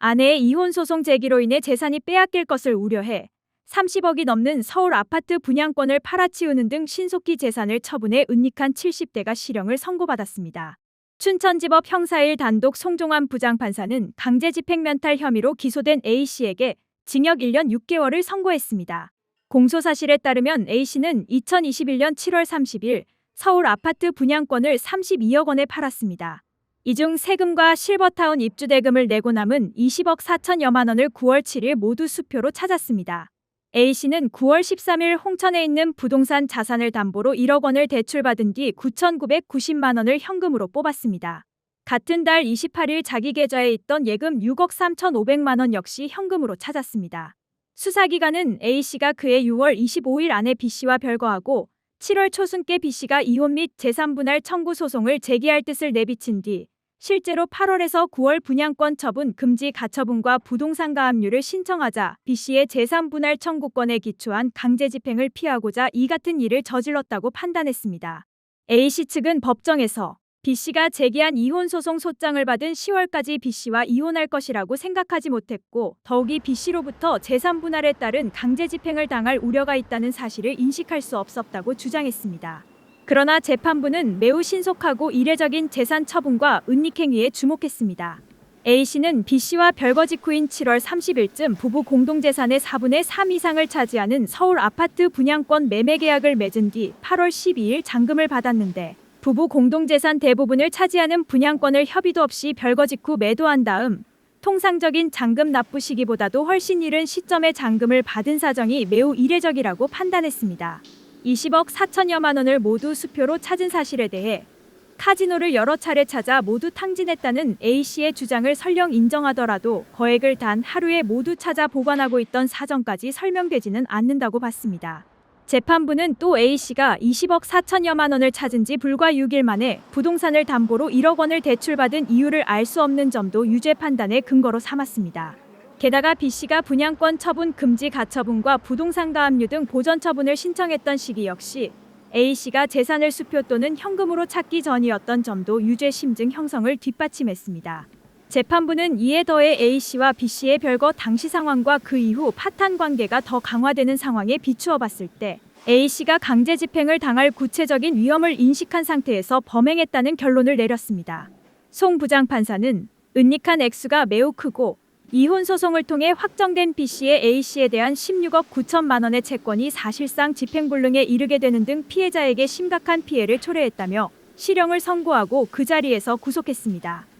아내의 이혼 소송 제기로 인해 재산이 빼앗길 것을 우려해 30억이 넘는 서울 아파트 분양권을 팔아치우는 등 신속히 재산을 처분해 은닉한 70대가 실형을 선고받았습니다. 춘천지법 형사 1 단독 송종환 부장판사는 강제집행 면탈 혐의로 기소된 A씨에게 징역 1년 6개월을 선고했습니다. 공소 사실에 따르면 A씨는 2021년 7월 30일 서울 아파트 분양권을 32억 원에 팔았습니다. 이 중 세금과 실버타운 입주 대금을 내고 남은 20억 4천여만 원을 9월 7일 모두 수표로 찾았습니다. A씨는 9월 13일 홍천에 있는 부동산 자산을 담보로 1억 원을 대출받은 뒤 9,990만 원을 현금으로 뽑았습니다. 같은 달 28일 자기 계좌에 있던 예금 6억 3,500만 원 역시 현금으로 찾았습니다. 수사기관은 A씨가 그해 6월 25일 아내 B씨와 별거하고 7월 초순께 B씨가 이혼 및 재산분할 청구 소송을 제기할 뜻을 내비친 뒤 실제로 8월에서 9월 분양권 처분 금지 가처분과 부동산 가압류를 신청하자 B씨의 재산분할 청구권에 기초한 강제집행을 피하고자 이 같은 일을 저질렀다고 판단했습니다. A씨 측은 법정에서 B씨가 제기한 이혼 소송 소장을 받은 10월까지 B씨와 이혼할 것이라고 생각하지 못했고 더욱이 B씨로부터 재산분할에 따른 강제집행을 당할 우려가 있다는 사실을 인식할 수 없었다고 주장했습니다. 그러나 재판부는 매우 신속하고 이례적인 재산 처분과 은닉행위에 주목했습니다. A씨는 B씨와 별거 직후인 7월 30일쯤 부부 공동재산의 4분의 3 이상을 차지하는 서울 아파트 분양권 매매 계약을 맺은 뒤 8월 12일 잔금을 받았는데 부부 공동재산 대부분을 차지하는 분양권을 협의도 없이 별거 직후 매도한 다음 통상적인 잔금 납부 시기보다도 훨씬 이른 시점에 잔금을 받은 사정이 매우 이례적이라고 판단했습니다. 20억 4천여만 원을 모두 수표로 찾은 사실에 대해 카지노를 여러 차례 찾아 모두 탕진했다는 A씨의 주장을 설령 인정하더라도 거액을 단 하루에 모두 찾아 보관하고 있던 사정까지 설명되지는 않는다고 봤습니다. 재판부는 또 A씨가 20억 4천여만 원을 찾은 지 불과 6일 만에 부동산을 담보로 1억 원을 대출받은 이유를 알 수 없는 점도 유죄 판단의 근거로 삼았습니다. 게다가 B씨가 분양권 처분 금지 가처분과 부동산 가압류 등 보전 처분을 신청했던 시기 역시 A씨가 재산을 수표 또는 현금으로 찾기 전이었던 점도 유죄 심증 형성을 뒷받침했습니다. 재판부는 이에 더해 A씨와 B씨의 별거 당시 상황과 그 이후 파탄 관계가 더 강화되는 상황에 비추어 봤을 때 A씨가 강제 집행을 당할 구체적인 위험을 인식한 상태에서 범행했다는 결론을 내렸습니다. 송 부장판사는 은닉한 액수가 매우 크고 이혼 소송을 통해 확정된 B씨의 A씨에 대한 16억 9천만 원의 채권이 사실상 집행불능에 이르게 되는 등 피해자에게 심각한 피해를 초래했다며 실형을 선고하고 그 자리에서 구속했습니다.